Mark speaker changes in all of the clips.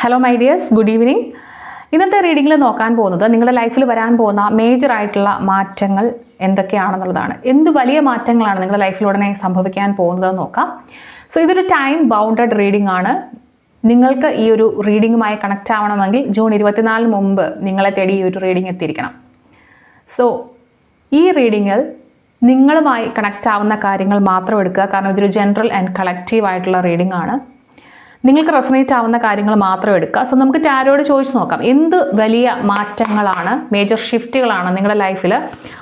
Speaker 1: Hello my dears, good evening. ഇന്നത്തെ റീഡിങ്ങിൽ നോക്കാൻ പോകുന്നത് നിങ്ങളുടെ ലൈഫിൽ വരാൻ പോകുന്ന മേജർ ആയിട്ടുള്ള മാറ്റങ്ങൾ എന്തൊക്കെയാണെന്നുള്ളതാണ്. എന്ത് വലിയ മാറ്റങ്ങളാണ് നിങ്ങളുടെ ലൈഫിൽ ഉടനെ സംഭവിക്കാൻ പോകുന്നതെന്ന് നോക്കാം. സോ ഇതൊരു ടൈം ബൗണ്ടഡ് റീഡിംഗ് ആണ്. നിങ്ങൾക്ക് ഈ ഒരു റീഡിങ്ങുമായി കണക്റ്റ് ആവണമെങ്കിൽ ജൂൺ 24 മുമ്പ് നിങ്ങളെ തേടി ഈ ഒരു റീഡിംഗ് എത്തിയിരിക്കണം. സോ ഈ റീഡിങ്ങിൽ നിങ്ങളുമായി കണക്റ്റ് ആവുന്ന കാര്യങ്ങൾ മാത്രം എടുക്കുക. കാരണം ഇതൊരു ജനറൽ ആൻഡ് കളക്റ്റീവ് ആയിട്ടുള്ള റീഡിംഗ് ആണ്. നിങ്ങൾക്ക് റെസണേറ്റ് ആവുന്ന കാര്യങ്ങൾ മാത്രം എടുക്കുക. സോ നമുക്ക് ടാരോയോട് ചോദിച്ചു നോക്കാം, എന്ത് വലിയ മാറ്റങ്ങളാണ്, മേജർ ഷിഫ്റ്റുകളാണ് നിങ്ങളുടെ ലൈഫിൽ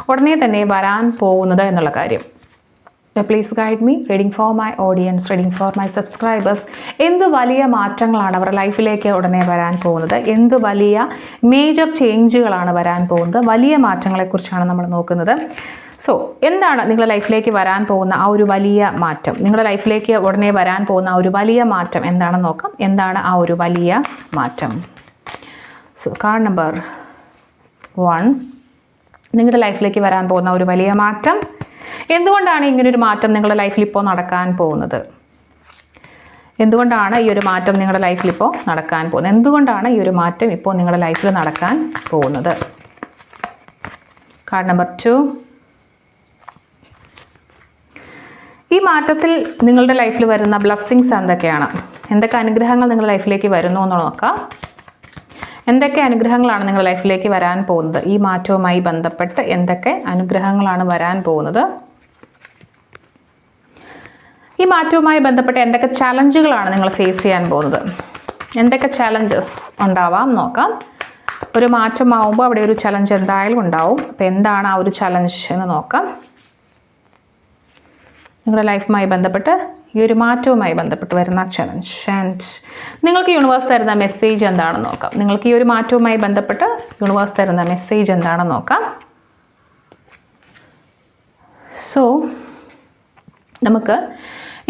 Speaker 1: ഉടനെ തന്നെ വരാൻ പോകുന്നത് എന്നുള്ള കാര്യം. Please guide me. Reading for my audience, reading for my subscribers. എന്ത് വലിയ മാറ്റങ്ങളാണ് അവരുടെ ലൈഫിലേക്ക് ഉടനെ വരാൻ പോകുന്നത്, എന്ത് വലിയ മേജർ ചേഞ്ചുകളാണ് വരാൻ പോകുന്നത്, വലിയ മാറ്റങ്ങളെക്കുറിച്ചാണ് നമ്മൾ നോക്കുന്നത്. സോ എന്താണ് നിങ്ങളുടെ ലൈഫിലേക്ക് വരാൻ പോകുന്ന ആ ഒരു വലിയ മാറ്റം, നിങ്ങളുടെ ലൈഫിലേക്ക് ഉടനെ വരാൻ പോകുന്ന ആ ഒരു വലിയ മാറ്റം എന്താണെന്ന് നോക്കാം. എന്താണ് ആ ഒരു വലിയ മാറ്റം? സോ കാർഡ് നമ്പർ 1, നിങ്ങളുടെ ലൈഫിലേക്ക് വരാൻ പോകുന്ന ഒരു വലിയ മാറ്റം. എന്തുകൊണ്ടാണ് ഇങ്ങനൊരു മാറ്റം നിങ്ങളുടെ ലൈഫിൽ ഇപ്പോൾ നടക്കാൻ പോകുന്നത്? എന്തുകൊണ്ടാണ് ഈ ഒരു മാറ്റം നിങ്ങളുടെ ലൈഫിൽ ഇപ്പോൾ നടക്കാൻ പോകുന്നത്? എന്തുകൊണ്ടാണ് ഈ ഒരു മാറ്റം ഇപ്പോൾ നിങ്ങളുടെ ലൈഫിൽ നടക്കാൻ പോകുന്നത്? കാർഡ് നമ്പർ 2, ഈ മാറ്റത്തിൽ നിങ്ങളുടെ ലൈഫിൽ വരുന്ന ബ്ലെസ്സിങ്സ് എന്തൊക്കെയാണ്? എന്തൊക്കെ അനുഗ്രഹങ്ങൾ നിങ്ങളുടെ ലൈഫിലേക്ക് വരുന്നു എന്ന് നോക്കാം. എന്തൊക്കെ അനുഗ്രഹങ്ങളാണ് നിങ്ങളുടെ ലൈഫിലേക്ക് വരാൻ പോകുന്നത്? ഈ മാറ്റവുമായി ബന്ധപ്പെട്ട് എന്തൊക്കെ അനുഗ്രഹങ്ങളാണ് വരാൻ പോകുന്നത്? ഈ മാറ്റവുമായി ബന്ധപ്പെട്ട് എന്തൊക്കെ ചലഞ്ചുകളാണ് നിങ്ങൾ ഫേസ് ചെയ്യാൻ പോകുന്നത്? എന്തൊക്കെ ചലഞ്ചസ് ഉണ്ടാവാം നോക്കാം. ഒരു മാറ്റമാവുമ്പോൾ അവിടെ ഒരു ചലഞ്ച് എന്തായാലും ഉണ്ടാവും. അപ്പോൾ എന്താണ് ആ ഒരു ചലഞ്ച് എന്ന് നോക്കാം. നിങ്ങളുടെ ലൈഫുമായി ബന്ധപ്പെട്ട് ഈ ഒരു മാറ്റവുമായി ബന്ധപ്പെട്ട് വരുന്ന ചലഞ്ച് ആൻഡ് നിങ്ങൾക്ക് യൂണിവേഴ്സ് തരുന്ന മെസ്സേജ് എന്താണെന്ന് നോക്കാം. നിങ്ങൾക്ക് ഈ ഒരു മാറ്റവുമായി ബന്ധപ്പെട്ട് യൂണിവേഴ്സ് തരുന്ന മെസ്സേജ് എന്താണെന്ന് നോക്കാം. സോ നമുക്ക്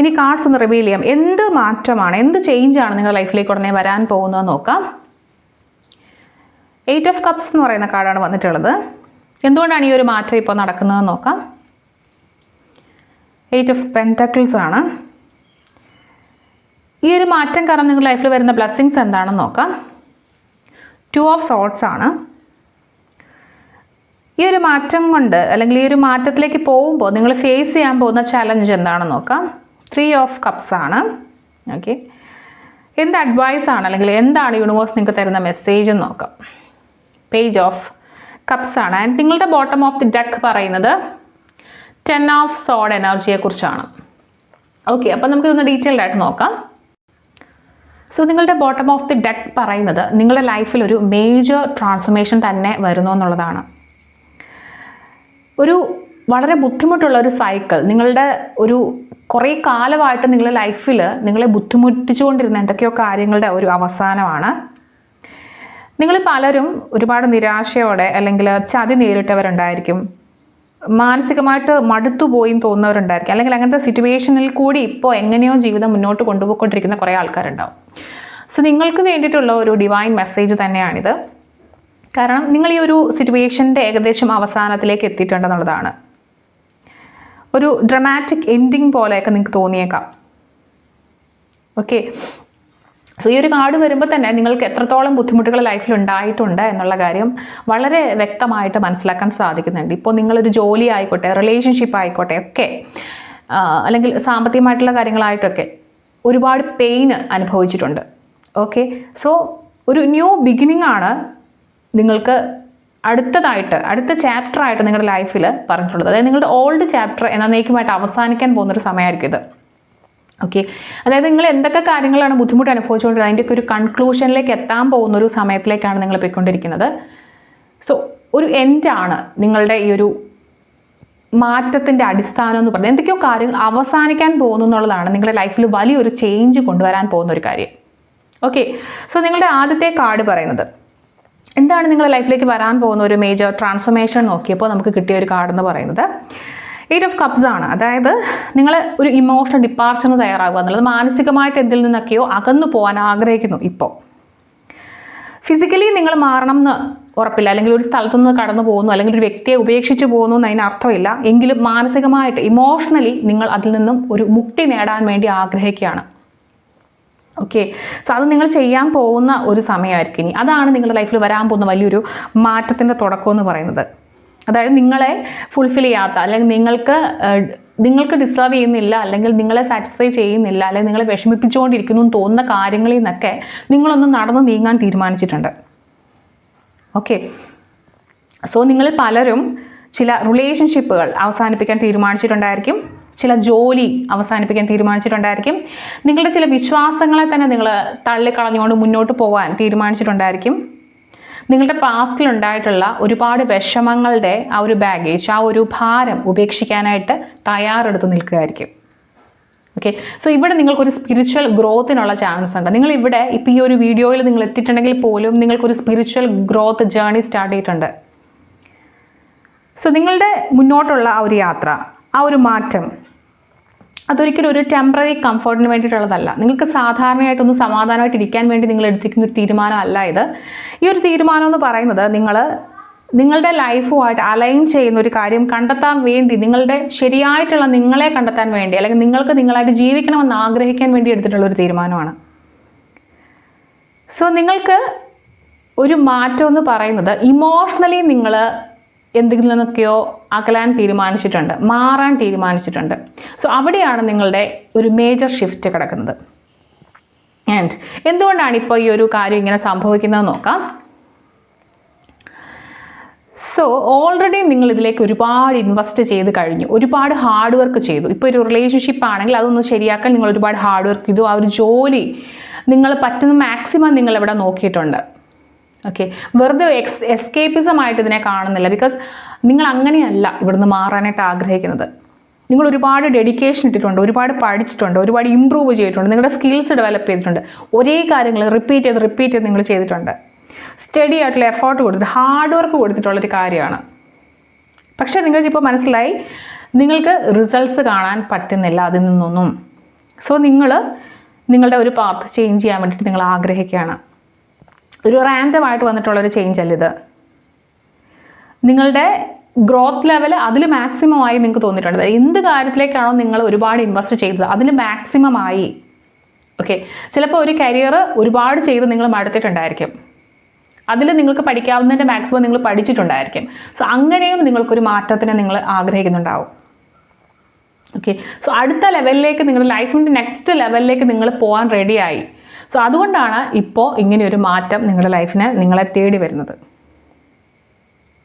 Speaker 1: ഇനി കാർഡ്സ് ഒന്ന് റിവീൽ ചെയ്യാം. എന്ത് മാറ്റമാണ്, എന്ത് ചേഞ്ചാണ് നിങ്ങളുടെ ലൈഫിലേക്ക് ഉടനെ വരാൻ പോകുന്നതെന്ന് നോക്കാം. 8 ഓഫ് കപ്സ് എന്ന് പറയുന്ന കാർഡാണ് വന്നിട്ടുള്ളത്. എന്തുകൊണ്ടാണ് ഈ ഒരു മാറ്റം ഇപ്പോൾ നടക്കുന്നതെന്ന് നോക്കാം. 8 ഓഫ് പെൻറ്റക്കിൾസ് ആണ്. ഈ ഒരു മാറ്റം കാരണം നിങ്ങളുടെ ലൈഫിൽ വരുന്ന ബ്ലെസ്സിങ്സ് എന്താണെന്ന് നോക്കാം. 2 ഓഫ് സോർട്സ് ആണ്. ഈ ഒരു മാറ്റം കൊണ്ട് അല്ലെങ്കിൽ ഈ ഒരു മാറ്റത്തിലേക്ക് പോകുമ്പോൾ നിങ്ങൾ ഫേസ് ചെയ്യാൻ പോകുന്ന ചലഞ്ച് എന്താണെന്ന് നോക്കാം. 3 ഓഫ് കപ്സ് ആണ്. ഓക്കെ, എന്ത് അഡ്വൈസ് ആണ് അല്ലെങ്കിൽ എന്താണ് യൂണിവേഴ്സ് നിങ്ങൾക്ക് തരുന്ന മെസ്സേജ് എന്ന് നോക്കാം. പേജ് ഓഫ് കപ്സ് ആണ്. ആൻഡ് നിങ്ങളുടെ ബോട്ടം ഓഫ് ദി ഡെക്ക് പറയുന്നത് 10 ഓഫ് സോഡ് എനർജിയെക്കുറിച്ചാണ്. ഓക്കെ, അപ്പോൾ നമുക്കിതൊന്ന് ഡീറ്റെയിൽഡ് ആയിട്ട് നോക്കാം. സോ നിങ്ങളുടെ ബോട്ടം ഓഫ് ദി ഡെക്ക് പറയുന്നത് നിങ്ങളുടെ ലൈഫിൽ ഒരു മേജർ ട്രാൻസ്ഫോർമേഷൻ തന്നെ വരുന്നു എന്നുള്ളതാണ്. ഒരു വളരെ ബുദ്ധിമുട്ടുള്ള ഒരു സൈക്കിൾ, നിങ്ങളുടെ ഒരു കുറേ കാലമായിട്ട് നിങ്ങളുടെ ലൈഫിൽ നിങ്ങളെ ബുദ്ധിമുട്ടിച്ചുകൊണ്ടിരുന്ന എന്തൊക്കെയോ കാര്യങ്ങളുടെ ഒരു അവസാനമാണ്. നിങ്ങൾ പലരും ഒരുപാട് നിരാശയോടെ അല്ലെങ്കിൽ ചതി നേരിട്ടവരുണ്ടായിരിക്കും. മാനസികമായിട്ട് മടുത്തുപോയി തോന്നുന്നവരുണ്ടായിരിക്കും. അല്ലെങ്കിൽ അങ്ങനത്തെ സിറ്റുവേഷനിൽ കൂടി ഇപ്പോൾ എങ്ങനെയോ ജീവിതം മുന്നോട്ട് കൊണ്ടുപോയിക്കൊണ്ടിരിക്കുന്ന കുറേ ആൾക്കാരുണ്ടാവും. സോ നിങ്ങൾക്ക് വേണ്ടിയിട്ടുള്ള ഒരു ഡിവൈൻ മെസ്സേജ് തന്നെയാണിത്. കാരണം നിങ്ങൾ ഈ ഒരു സിറ്റുവേഷൻ്റെ ഏകദേശം അവസാനത്തിലേക്ക് എത്തിയിട്ടുണ്ടെന്നുള്ളതാണ്. ഒരു ഡ്രമാറ്റിക് എൻഡിങ് പോലെയൊക്കെ നിങ്ങൾക്ക് തോന്നിയേക്കാം. ഓക്കെ, സോ ഈ ഒരു കാർഡ് വരുമ്പോൾ തന്നെ നിങ്ങൾക്ക് എത്രത്തോളം ബുദ്ധിമുട്ടുകൾ ലൈഫിൽ ഉണ്ടായിട്ടുണ്ട് എന്നുള്ള കാര്യം വളരെ വ്യക്തമായിട്ട് മനസ്സിലാക്കാൻ സാധിക്കുന്നുണ്ട്. ഇപ്പോൾ നിങ്ങളൊരു ജോലി ആയിക്കോട്ടെ, റിലേഷൻഷിപ്പ് ആയിക്കോട്ടെ ഒക്കെ, അല്ലെങ്കിൽ സാമ്പത്തികമായിട്ടുള്ള കാര്യങ്ങളായിട്ടൊക്കെ ഒരുപാട് പെയിൻ അനുഭവിച്ചിട്ടുണ്ട്. ഓക്കെ, സോ ഒരു ന്യൂ ബിഗിനിങ് ആണ് നിങ്ങൾക്ക് അടുത്ത ചാപ്റ്ററായിട്ട് നിങ്ങളുടെ ലൈഫിൽ പറഞ്ഞിട്ടുള്ളത്. അതായത് നിങ്ങളുടെ ഓൾഡ് ചാപ്റ്റർ എന്നേക്കുമായിട്ട് അവസാനിക്കാൻ പോകുന്നൊരു സമയമായിരിക്കും ഇത്. ഓക്കെ, അതായത് നിങ്ങൾ എന്തൊക്കെ കാര്യങ്ങളാണ് ബുദ്ധിമുട്ട് അനുഭവിച്ചുകൊണ്ടിരുന്നത് അതിൻ്റെയൊക്കെ ഒരു കൺക്ലൂഷനിലേക്ക് എത്താൻ പോകുന്നൊരു സമയത്തിലേക്കാണ് നിങ്ങൾ പോയിക്കൊണ്ടിരിക്കുന്നത്. സോ ഒരു എൻഡാണ് നിങ്ങളുടെ ഈ ഒരു മാറ്റത്തിൻ്റെ അടിസ്ഥാനം എന്ന് പറയുന്നത്. എന്തൊക്കെയോ കാര്യങ്ങൾ അവസാനിക്കാൻ പോകുന്നു എന്നുള്ളതാണ് നിങ്ങളുടെ ലൈഫിൽ വലിയൊരു ചേഞ്ച് കൊണ്ടുവരാൻ പോകുന്ന ഒരു കാര്യം. ഓക്കെ, സോ നിങ്ങളുടെ ആദ്യത്തെ കാർഡ് പറയുന്നത് എന്താണ് നിങ്ങളുടെ ലൈഫിലേക്ക് വരാൻ പോകുന്ന ഒരു മേജർ ട്രാൻസ്ഫോർമേഷൻ നോക്കിയപ്പോൾ നമുക്ക് കിട്ടിയ ഒരു കാർഡ് എന്ന് പറയുന്നത് 8 ഓഫ് കപ്സ് ആണ്. അതായത് നിങ്ങൾ ഒരു ഇമോഷണൽ ഡിപ്പാർച്ചറിന് തയ്യാറാകുക എന്നുള്ളത്, മാനസികമായിട്ട് എന്തിൽ നിന്നൊക്കെയോ അകന്നു പോകാൻ ആഗ്രഹിക്കുന്നു. ഇപ്പോൾ ഫിസിക്കലി നിങ്ങൾ മാറണം എന്ന് ഉറപ്പില്ല, അല്ലെങ്കിൽ ഒരു സ്ഥലത്തുനിന്ന് കടന്നു പോകുന്നു, അല്ലെങ്കിൽ ഒരു വ്യക്തിയെ ഉപേക്ഷിച്ച് പോകുന്നു എന്നതിന് അർത്ഥമില്ല. എങ്കിലും മാനസികമായിട്ട് ഇമോഷണലി നിങ്ങൾ അതിൽ നിന്നും ഒരു മുക്തി നേടാൻ വേണ്ടി ആഗ്രഹിക്കുകയാണ്. ഓക്കെ. സോ അത് നിങ്ങൾ ചെയ്യാൻ പോകുന്ന ഒരു സമയമായിരിക്കും ഇനി. അതാണ് നിങ്ങളുടെ ലൈഫിൽ വരാൻ പോകുന്ന വലിയൊരു മാറ്റത്തിൻ്റെ തുടക്കം എന്ന് പറയുന്നത്. അതായത് നിങ്ങളെ ഫുൾഫിൽ ചെയ്യാത്ത, അല്ലെങ്കിൽ നിങ്ങൾക്ക് ഡിസേർവ് ചെയ്യുന്നില്ല, അല്ലെങ്കിൽ നിങ്ങളെ സാറ്റിസ്ഫൈ ചെയ്യുന്നില്ല, അല്ലെങ്കിൽ നിങ്ങളെ വിഷമിപ്പിച്ചുകൊണ്ടിരിക്കുന്നു എന്ന് തോന്നുന്ന കാര്യങ്ങളിൽ നിന്നൊക്കെ നിങ്ങളൊന്ന് നടന്ന് നീങ്ങാൻ തീരുമാനിച്ചിട്ടുണ്ട്. ഓക്കെ. സോ നിങ്ങൾ പലരും ചില റിലേഷൻഷിപ്പുകൾ അവസാനിപ്പിക്കാൻ തീരുമാനിച്ചിട്ടുണ്ടായിരിക്കും, ചില ജോലി അവസാനിപ്പിക്കാൻ തീരുമാനിച്ചിട്ടുണ്ടായിരിക്കും, നിങ്ങളുടെ ചില വിശ്വാസങ്ങളെ തന്നെ നിങ്ങൾ തള്ളിക്കളഞ്ഞുകൊണ്ട് മുന്നോട്ട് പോകാൻ തീരുമാനിച്ചിട്ടുണ്ടായിരിക്കും. നിങ്ങളുടെ പാസ്റ്റിലുണ്ടായിട്ടുള്ള ഒരുപാട് വിഷമങ്ങളുടെ ആ ഒരു ബാഗേജ്, ആ ഒരു ഭാരം ഉപേക്ഷിക്കാനായിട്ട് തയ്യാറെടുത്ത് നിൽക്കുകയായിരിക്കും. ഓക്കെ. സോ ഇവിടെ നിങ്ങൾക്കൊരു സ്പിരിച്വൽ ഗ്രോത്തിനുള്ള ചാൻസ് ഉണ്ട്. നിങ്ങളിവിടെ ഇപ്പോൾ ഈ ഒരു വീഡിയോയിൽ നിങ്ങൾ എത്തിയിട്ടുണ്ടെങ്കിൽ പോലും നിങ്ങൾക്കൊരു സ്പിരിച്വൽ ഗ്രോത്ത് ജേർണി സ്റ്റാർട്ട് ചെയ്തിട്ടുണ്ട്. സോ നിങ്ങളുടെ മുന്നോട്ടുള്ള ആ ഒരു യാത്ര, ആ ഒരു മാറ്റം, അതൊരിക്കലും ഒരു ടെമ്പററി കംഫർട്ടിന് വേണ്ടിയിട്ടുള്ളതല്ല. നിങ്ങൾക്ക് സാധാരണയായിട്ടൊന്ന് സമാധാനമായിട്ട് ഇരിക്കാൻ വേണ്ടി നിങ്ങൾ എടുത്തിരിക്കുന്ന ഒരു തീരുമാനമല്ല ഇത്. ഈ ഒരു തീരുമാനം എന്ന് പറയുന്നത് നിങ്ങളുടെ ലൈഫുമായിട്ട് അലൈൻ ചെയ്യുന്ന ഒരു കാര്യം കണ്ടെത്താൻ വേണ്ടി, നിങ്ങളുടെ ശരിയായിട്ടുള്ള നിങ്ങളെ കണ്ടെത്താൻ വേണ്ടി, അല്ലെങ്കിൽ നിങ്ങൾക്ക് നിങ്ങളായിട്ട് ജീവിക്കണമെന്ന് ആഗ്രഹിക്കാൻ വേണ്ടി എടുത്തിട്ടുള്ള ഒരു തീരുമാനമാണ്. സോ നിങ്ങൾക്ക് ഒരു മാറ്റം എന്ന് പറയുന്നത് ഇമോഷണലി നിങ്ങൾ എന്തെങ്കിലും നിന്നൊക്കെയോ അകലാൻ തീരുമാനിച്ചിട്ടുണ്ട്, മാറാൻ തീരുമാനിച്ചിട്ടുണ്ട്. സോ അവിടെയാണ് നിങ്ങളുടെ ഒരു മേജർ ഷിഫ്റ്റ് കിടക്കുന്നത്. ആൻഡ് എന്തുകൊണ്ടാണ് ഇപ്പോൾ ഈ ഒരു കാര്യം ഇങ്ങനെ സംഭവിക്കുന്നത് നോക്കാം. സോ ഓൾറെഡി നിങ്ങൾ ഇതിലേക്ക് ഒരുപാട് ഇൻവെസ്റ്റ് ചെയ്ത് കഴിഞ്ഞു, ഒരുപാട് ഹാർഡ് വർക്ക് ചെയ്തു. ഇപ്പോൾ ഒരു റിലേഷൻഷിപ്പ് ആണെങ്കിൽ അതൊന്ന് ശരിയാക്കാൻ നിങ്ങൾ ഒരുപാട് ഹാർഡ് വർക്ക് ചെയ്തു. ആ ഒരു ജോലി നിങ്ങൾ പറ്റുന്ന മാക്സിമം നിങ്ങൾ ഇവിടെ നോക്കിയിട്ടുണ്ട്. ഓക്കെ. വെറുതെ എസ്കേപ്പിസമായിട്ട് ഇതിനെ കാണുന്നില്ല. ബിക്കോസ് നിങ്ങൾ അങ്ങനെയല്ല ഇവിടുന്ന് മാറാനായിട്ട് ആഗ്രഹിക്കുന്നത്. നിങ്ങൾ ഒരുപാട് ഡെഡിക്കേഷൻ ഇട്ടിട്ടുണ്ട്, ഒരുപാട് പഠിച്ചിട്ടുണ്ട്, ഒരുപാട് ഇമ്പ്രൂവ് ചെയ്തിട്ടുണ്ട്, നിങ്ങളുടെ സ്കിൽസ് ഡെവലപ്പ് ചെയ്തിട്ടുണ്ട്, ഒരേ കാര്യങ്ങൾ റിപ്പീറ്റ് ചെയ്ത് നിങ്ങൾ ചെയ്തിട്ടുണ്ട്. സ്റ്റഡി ആയിട്ടുള്ള എഫേർട്ട് കൊടുത്തിട്ട്, ഹാർഡ് വർക്ക് കൊടുത്തിട്ടുള്ളൊരു കാര്യമാണ്. പക്ഷേ നിങ്ങൾക്കിപ്പോൾ മനസ്സിലായി നിങ്ങൾക്ക് റിസൾട്ട്സ് കാണാൻ പറ്റുന്നില്ല അതിൽ നിന്നൊന്നും. സോ നിങ്ങളുടെ ഒരു പാത്ത് ചേഞ്ച് ചെയ്യാൻ വേണ്ടിയിട്ട് നിങ്ങൾ ആഗ്രഹിക്കുകയാണ്. ഒരു റാൻഡമായിട്ട് വന്നിട്ടുള്ളൊരു ചേഞ്ച് അല്ല ഇത്. നിങ്ങളുടെ ഗ്രോത്ത് ലെവൽ അതിൽ മാക്സിമമായി നിങ്ങൾക്ക് തോന്നിയിട്ടുണ്ട്. എന്ത് കാര്യത്തിലേക്കാണോ നിങ്ങൾ ഒരുപാട് ഇൻവെസ്റ്റ് ചെയ്തത് അതിൽ മാക്സിമമായി. ഓക്കെ. ചിലപ്പോൾ ഒരു കരിയർ ഒരുപാട് ചെയ്ത് നിങ്ങൾ മടുത്തിട്ടുണ്ടായിരിക്കും, അതിൽ നിങ്ങൾക്ക് പഠിക്കാവുന്നതിൻ്റെ മാക്സിമം നിങ്ങൾ പഠിച്ചിട്ടുണ്ടായിരിക്കും. സോ അങ്ങനെയും നിങ്ങൾക്കൊരു മാറ്റത്തിന് നിങ്ങൾ ആഗ്രഹിക്കുന്നുണ്ടാവും. ഓക്കെ. സോ അടുത്ത ലെവലിലേക്ക്, നിങ്ങളുടെ ലൈഫിൻ്റെ നെക്സ്റ്റ് ലെവലിലേക്ക് നിങ്ങൾ പോകാൻ റെഡിയായി. സോ അതുകൊണ്ടാണ് ഇപ്പോൾ ഇങ്ങനെയൊരു മാറ്റം നിങ്ങളുടെ ലൈഫിനെ നിങ്ങളെ തേടി വരുന്നത്.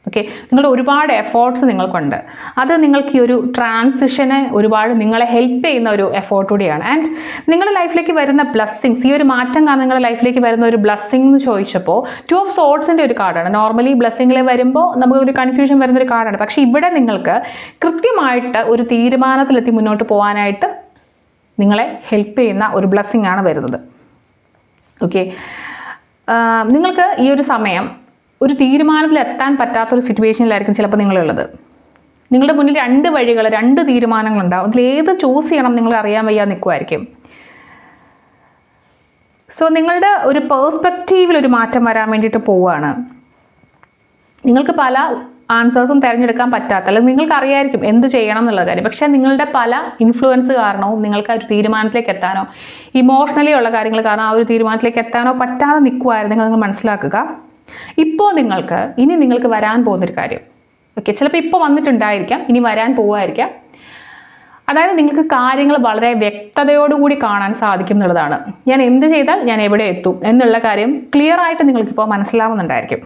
Speaker 1: ഓക്കെ. നിങ്ങളുടെ ഒരുപാട് എഫേർട്ട്സ് നിങ്ങൾക്കുണ്ട്. അത് നിങ്ങൾക്ക് ഈ ഒരു ട്രാൻസിഷനെ ഒരുപാട് നിങ്ങളെ ഹെൽപ്പ് ചെയ്യുന്ന ഒരു എഫേർട്ട് കൂടിയാണ്. ആൻഡ് നിങ്ങളുടെ ലൈഫിലേക്ക് വരുന്ന ബ്ലെസ്സിങ്സ്, ഈ ഒരു മാറ്റം കാരണം നിങ്ങളുടെ ലൈഫിലേക്ക് വരുന്ന ഒരു ബ്ലെസ്സിങ് എന്ന് ചോദിച്ചപ്പോൾ 2 of Swordsൻ്റെ ഒരു കാർഡാണ്. നോർമലി ബ്ലെസ്സിങ്ങിൽ വരുമ്പോൾ നമുക്കൊരു കൺഫ്യൂഷൻ വരുന്നൊരു കാർഡാണ്. പക്ഷേ ഇവിടെ നിങ്ങൾക്ക് കൃത്യമായിട്ട് ഒരു തീരുമാനത്തിലെത്തി മുന്നോട്ട് പോകാനായിട്ട് നിങ്ങളെ ഹെൽപ്പ് ചെയ്യുന്ന ഒരു ബ്ലെസ്സിങ് ആണ് വരുന്നത്. ഓക്കെ. നിങ്ങൾക്ക് ഈ ഒരു സമയം ഒരു തീരുമാനത്തിൽ എത്താൻ പറ്റാത്തൊരു സിറ്റുവേഷനിലായിരിക്കും ചിലപ്പോൾ നിങ്ങളുള്ളത്. നിങ്ങളുടെ മുന്നിൽ 2 വഴികൾ, 2 തീരുമാനങ്ങളുണ്ടാവും. അതിൽ ഏത് ചൂസ് ചെയ്യണം നിങ്ങൾ അറിയാൻ വയ്യാതെ നിൽക്കുമായിരിക്കും. സോ നിങ്ങളുടെ ഒരു പേഴ്സ്പെക്റ്റീവിൽ ഒരു മാറ്റം വരാൻ വേണ്ടിയിട്ട് പോവുകയാണ്. നിങ്ങൾക്ക് പല ആൻസേഴ്സും തിരഞ്ഞെടുക്കാൻ പറ്റാത്ത, അല്ലെങ്കിൽ നിങ്ങൾക്ക് അറിയായിരിക്കും എന്ത് ചെയ്യണം എന്നുള്ള കാര്യം. പക്ഷേ നിങ്ങളുടെ പല ഇൻഫ്ലുവൻസ് കാരണവും നിങ്ങൾക്ക് ആ ഒരു തീരുമാനത്തിലേക്ക് എത്താനോ, ഇമോഷണലി ഉള്ള കാര്യങ്ങൾ കാരണം ആ ഒരു തീരുമാനത്തിലേക്ക് എത്താനോ പറ്റാതെ നിൽക്കുമായിരുന്നു. നിങ്ങൾ മനസ്സിലാക്കുക, ഇപ്പോൾ നിങ്ങൾക്ക് വരാൻ പോകുന്നൊരു കാര്യം. ഓക്കെ. ചിലപ്പോൾ ഇപ്പോൾ വന്നിട്ടുണ്ടായിരിക്കാം, ഇനി വരാൻ പോവുമായിരിക്കാം. അതായത് നിങ്ങൾക്ക് കാര്യങ്ങൾ വളരെ വ്യക്തതയോടുകൂടി കാണാൻ സാധിക്കും എന്നുള്ളതാണ്. ഞാൻ എന്ത് ചെയ്താൽ ഞാൻ എവിടെ എത്തും എന്നുള്ള കാര്യം ക്ലിയർ ആയിട്ട് നിങ്ങൾക്കിപ്പോൾ മനസ്സിലാവുന്നുണ്ടായിരിക്കും.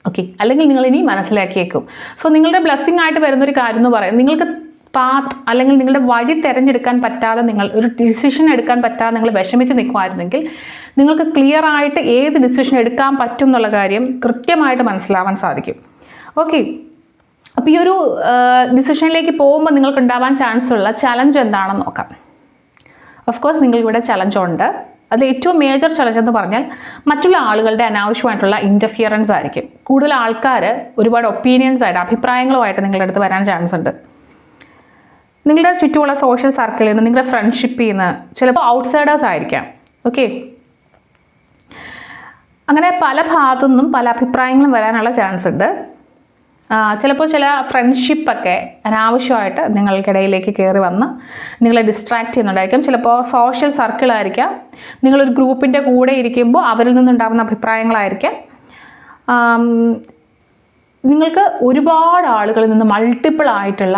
Speaker 1: ഓക്കെ. അല്ലെങ്കിൽ നിങ്ങൾ ഇനി മനസ്സിലാക്കിയേക്കും. സോ നിങ്ങളുടെ ബ്ലെസ്സിങ് ആയിട്ട് വരുന്നൊരു കാര്യം എന്ന് പറയുന്നത്, നിങ്ങൾക്ക് പാത്ത് അല്ലെങ്കിൽ നിങ്ങളുടെ വഴി തിരഞ്ഞെടുക്കാൻ പറ്റാതെ, നിങ്ങൾ ഒരു ഡിസിഷൻ എടുക്കാൻ പറ്റാതെ നിങ്ങൾ വിഷമിച്ച് നിൽക്കുമായിരുന്നെങ്കിൽ നിങ്ങൾക്ക് ക്ലിയർ ആയിട്ട് ഏത് ഡിസിഷൻ എടുക്കാൻ പറ്റും എന്നുള്ള കാര്യം കൃത്യമായിട്ട് മനസ്സിലാവാൻ സാധിക്കും. ഓക്കെ. അപ്പോൾ ഈ ഒരു ഡിസിഷനിലേക്ക് പോകുമ്പോൾ നിങ്ങൾക്ക് ഉണ്ടാവാൻ ചാൻസ് ഉള്ള ചലഞ്ച് എന്താണെന്ന് നോക്കാം. ഓഫ് കോഴ്സ് നിങ്ങൾക്കിവിടെ ചലഞ്ചുണ്ട്. അതിൽ ഏറ്റവും മേജർ ചലഞ്ച് എന്ന് പറഞ്ഞാൽ മറ്റുള്ള ആളുകളുടെ അനാവശ്യമായിട്ടുള്ള ഇൻ്റർഫിയറൻസ് ആയിരിക്കും. കൂടുതൽ ആൾക്കാർ ഒരുപാട് ഒപ്പീനിയൻസ് ആയിട്ട്, അഭിപ്രായങ്ങളുമായിട്ട് നിങ്ങളുടെ അടുത്ത് വരാൻ ചാൻസ് ഉണ്ട്. നിങ്ങളുടെ ചുറ്റുമുള്ള സോഷ്യൽ സർക്കിളിൽ നിന്ന്, നിങ്ങളുടെ ഫ്രണ്ട്ഷിപ്പിൽ നിന്ന്, ചിലപ്പോൾ ഔട്ട്സൈഡേഴ്സ് ആയിരിക്കാം. ഓക്കെ. അങ്ങനെ പല ഭാഗത്തു നിന്നും പല അഭിപ്രായങ്ങളും വരാനുള്ള ചാൻസ് ഉണ്ട്. ചിലപ്പോൾ ചില ഫ്രണ്ട്ഷിപ്പൊക്കെ അനാവശ്യമായിട്ട് നിങ്ങൾക്കിടയിലേക്ക് കയറി വന്ന് നിങ്ങളെ ഡിസ്ട്രാക്ട് ചെയ്യുന്നുണ്ടായിരിക്കും. ചിലപ്പോൾ സോഷ്യൽ സർക്കിളായിരിക്കാം, നിങ്ങളൊരു ഗ്രൂപ്പിൻ്റെ കൂടെ ഇരിക്കുമ്പോൾ അവരിൽ നിന്നുണ്ടാകുന്ന അഭിപ്രായങ്ങളായിരിക്കാം. നിങ്ങൾക്ക് ഒരുപാട് ആളുകളിൽ നിന്ന് മൾട്ടിപ്പിൾ ആയിട്ടുള്ള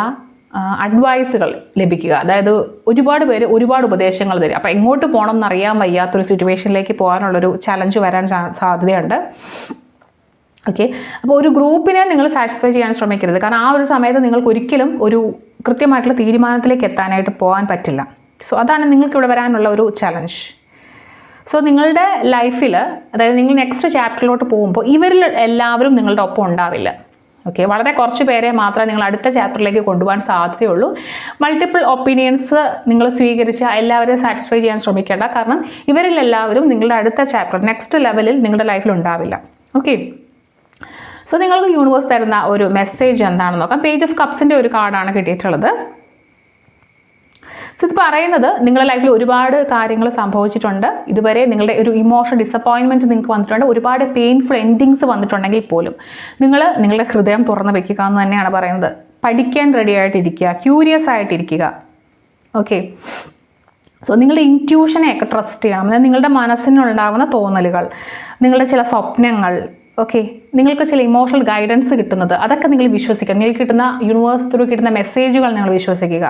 Speaker 1: അഡ്വൈസുകൾ ലഭിക്കുക. അതായത് ഒരുപാട് പേര് ഒരുപാട് ഉപദേശങ്ങൾ തരും. അപ്പോൾ എങ്ങോട്ട് പോകണം എന്നറിയാൻ വയ്യാത്തൊരു സിറ്റുവേഷനിലേക്ക് പോകാനുള്ളൊരു ചലഞ്ച് വരാൻ സാധ്യതയുണ്ട്. ഓക്കെ, അപ്പോൾ ഒരു ഗ്രൂപ്പിനെ നിങ്ങൾ സാറ്റിസ്ഫൈ ചെയ്യാൻ ശ്രമിക്കരുത്. കാരണം ആ ഒരു സമയത്ത് നിങ്ങൾക്ക് ഒരിക്കലും ഒരു കൃത്യമായിട്ടുള്ള തീരുമാനത്തിലേക്ക് എത്താനായിട്ട് പോകാൻ പറ്റില്ല. സോ അതാണ് നിങ്ങൾക്ക് ഇവിടെ വരാനുള്ള ഒരു ചലഞ്ച്. സോ നിങ്ങളുടെ ലൈഫിൽ, അതായത് നിങ്ങൾ നെക്സ്റ്റ് ചാപ്റ്ററിലോട്ട് പോകുമ്പോൾ ഇവരിൽ എല്ലാവരും നിങ്ങളുടെ ഒപ്പം ഉണ്ടാവില്ല. ഓക്കെ, വളരെ കുറച്ച് പേരെ മാത്രമേ നിങ്ങൾ അടുത്ത ചാപ്റ്ററിലേക്ക് കൊണ്ടുപോകാൻ സാധ്യതയുള്ളൂ. മൾട്ടിപ്പിൾ ഒപ്പീനിയൻസ് നിങ്ങൾ സ്വീകരിച്ച് എല്ലാവരെയും സാറ്റിസ്ഫൈ ചെയ്യാൻ ശ്രമിക്കേണ്ട. കാരണം ഇവരിൽ എല്ലാവരും നിങ്ങളുടെ അടുത്ത ചാപ്റ്റർ, നെക്സ്റ്റ് ലെവലിൽ നിങ്ങളുടെ ലൈഫിൽ ഉണ്ടാവില്ല. ഓക്കെ, സോ നിങ്ങൾക്ക് യൂണിവേഴ്സ് തരുന്ന ഒരു മെസ്സേജ് എന്താണെന്ന് നോക്കാം. പേജ് ഓഫ് കപ്സിൻ്റെ ഒരു കാർഡാണ് കിട്ടിയിട്ടുള്ളത്. സോ ഇത് പറയുന്നത് നിങ്ങളുടെ ലൈഫിൽ ഒരുപാട് കാര്യങ്ങൾ സംഭവിച്ചിട്ടുണ്ട്. ഇതുവരെ നിങ്ങളുടെ ഒരു ഇമോഷണൽ ഡിസപ്പോയിൻമെൻറ്റ് നിങ്ങൾക്ക് വന്നിട്ടുണ്ട്. ഒരുപാട് പെയിൻഫുൾ എൻഡിങ്സ് വന്നിട്ടുണ്ടെങ്കിൽ പോലും നിങ്ങളുടെ ഹൃദയം തുറന്ന് വെക്കുക എന്ന് തന്നെയാണ് പറയുന്നത്. പഠിക്കാൻ റെഡി ആയിട്ടിരിക്കുക, ക്യൂരിയസ് ആയിട്ടിരിക്കുക. ഓക്കെ, സോ നിങ്ങളുടെ ഇൻറ്റ്യൂഷനെയൊക്കെ ട്രസ്റ്റ് ചെയ്യണം. അതായത് നിങ്ങളുടെ മനസ്സിനുണ്ടാകുന്ന തോന്നലുകൾ, നിങ്ങളുടെ ചില സ്വപ്നങ്ങൾ, ഓക്കെ, നിങ്ങൾക്ക് ചില ഇമോഷണൽ ഗൈഡൻസ് കിട്ടുന്നത്, അതൊക്കെ നിങ്ങൾ വിശ്വസിക്കുക. നിങ്ങൾക്ക് കിട്ടുന്ന യൂണിവേഴ്സ് ത്രൂ കിട്ടുന്ന മെസ്സേജുകൾ നിങ്ങൾ വിശ്വസിക്കുക.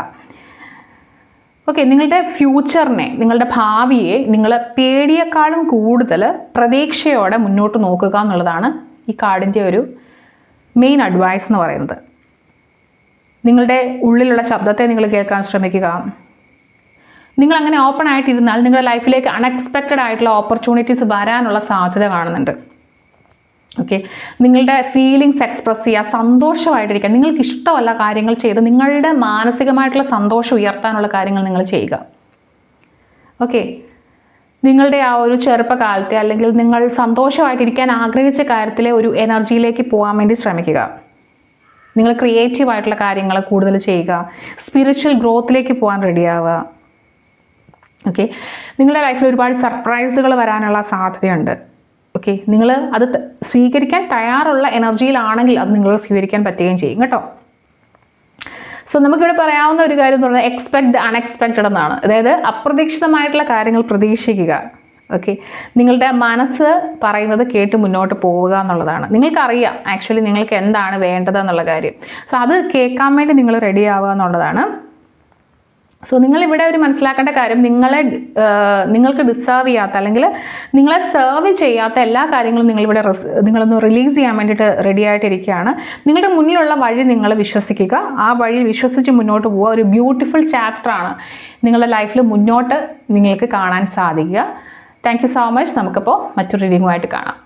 Speaker 1: ഓക്കെ, നിങ്ങളുടെ ഫ്യൂച്ചറിനെ, നിങ്ങളുടെ ഭാവിയെ നിങ്ങൾ പേടിയേക്കാളും കൂടുതൽ പ്രതീക്ഷയോടെ മുന്നോട്ട് നോക്കുക എന്നുള്ളതാണ് ഈ കാർഡിൻ്റെ ഒരു മെയിൻ അഡ്വൈസ് എന്ന് പറയുന്നത്. നിങ്ങളുടെ ഉള്ളിലുള്ള ശബ്ദത്തെ നിങ്ങൾ കേൾക്കാൻ ശ്രമിക്കുക. നിങ്ങൾ അങ്ങനെ ഓപ്പൺ ആയിട്ടിരുന്നാൽ നിങ്ങളുടെ ലൈഫിലേക്ക് അൺഎക്സ്പെക്റ്റഡ് ആയിട്ടുള്ള ഓപ്പർച്യൂണിറ്റീസ് വരാനുള്ള സാധ്യത കാണുന്നുണ്ട്. ഓക്കെ, നിങ്ങളുടെ ഫീലിങ്സ് എക്സ്പ്രസ് ചെയ്യുക, സന്തോഷമായിട്ടിരിക്കുക. നിങ്ങൾക്ക് ഇഷ്ടമല്ല കാര്യങ്ങൾ ചെയ്ത് നിങ്ങളുടെ മാനസികമായിട്ടുള്ള സന്തോഷം ഉയർത്താനുള്ള കാര്യങ്ങൾ നിങ്ങൾ ചെയ്യുക. ഓക്കെ, നിങ്ങളുടെ ആ ഒരു ചെറുപ്പകാലത്തെ അല്ലെങ്കിൽ നിങ്ങൾ സന്തോഷമായിട്ടിരിക്കാൻ ആഗ്രഹിച്ച കാര്യത്തിലെ ഒരു എനർജിയിലേക്ക് പോകാൻ വേണ്ടി ശ്രമിക്കുക. നിങ്ങൾ ക്രിയേറ്റീവായിട്ടുള്ള കാര്യങ്ങൾ കൂടുതൽ ചെയ്യുക. സ്പിരിച്വൽ ഗ്രോത്തിലേക്ക് പോകാൻ റെഡിയാവുക. ഓക്കെ, നിങ്ങളുടെ ലൈഫിൽ ഒരുപാട് സർപ്രൈസുകൾ വരാനുള്ള സാധ്യതയുണ്ട്. ഓക്കെ, നിങ്ങൾ അത് സ്വീകരിക്കാൻ തയ്യാറുള്ള എനർജിയിലാണെങ്കിൽ അത് നിങ്ങൾ സ്വീകരിക്കാൻ പറ്റുകയും ചെയ്യും കേട്ടോ. സോ നമുക്കിവിടെ പറയാവുന്ന ഒരു കാര്യം എന്ന് പറഞ്ഞാൽ എക്സ്പെക്ട് ദ അൺഎക്സ്പെക്റ്റഡ് എന്നാണ്. അതായത് അപ്രതീക്ഷിതമായിട്ടുള്ള കാര്യങ്ങൾ പ്രതീക്ഷിക്കുക. ഓക്കെ, നിങ്ങളുടെ മനസ്സ് പറയുന്നത് കേട്ട് മുന്നോട്ട് പോവുക എന്നുള്ളതാണ്. നിങ്ങൾക്കറിയാം ആക്ച്വലി നിങ്ങൾക്ക് എന്താണ് വേണ്ടത് എന്നുള്ള കാര്യം. സോ അത് കേൾക്കാൻ വേണ്ടി നിങ്ങൾ റെഡി ആവുക എന്നുള്ളതാണ്. സോ നിങ്ങളിവിടെ ഒരു മനസ്സിലാക്കേണ്ട കാര്യം, നിങ്ങൾക്ക് ഡിസേർവ് ചെയ്യാത്ത അല്ലെങ്കിൽ നിങ്ങളെ സെർവ് ചെയ്യാത്ത എല്ലാ കാര്യങ്ങളും നിങ്ങളൊന്ന് റിലീസ് ചെയ്യാൻ വേണ്ടിയിട്ട് റെഡി ആയിട്ടിരിക്കുകയാണ്. നിങ്ങളുടെ മുന്നിലുള്ള വഴി നിങ്ങൾ വിശ്വസിക്കുക. ആ വഴി വിശ്വസിച്ച് മുന്നോട്ട് പോവുക. ഒരു ബ്യൂട്ടിഫുൾ ചാപ്റ്ററാണ് നിങ്ങളുടെ ലൈഫിൽ മുന്നോട്ട് നിങ്ങൾക്ക് കാണാൻ സാധിക്കുക. Thank you so much. നമുക്കിപ്പോൾ മറ്റൊരു റീഡിങ്ങുമായിട്ട് കാണാം.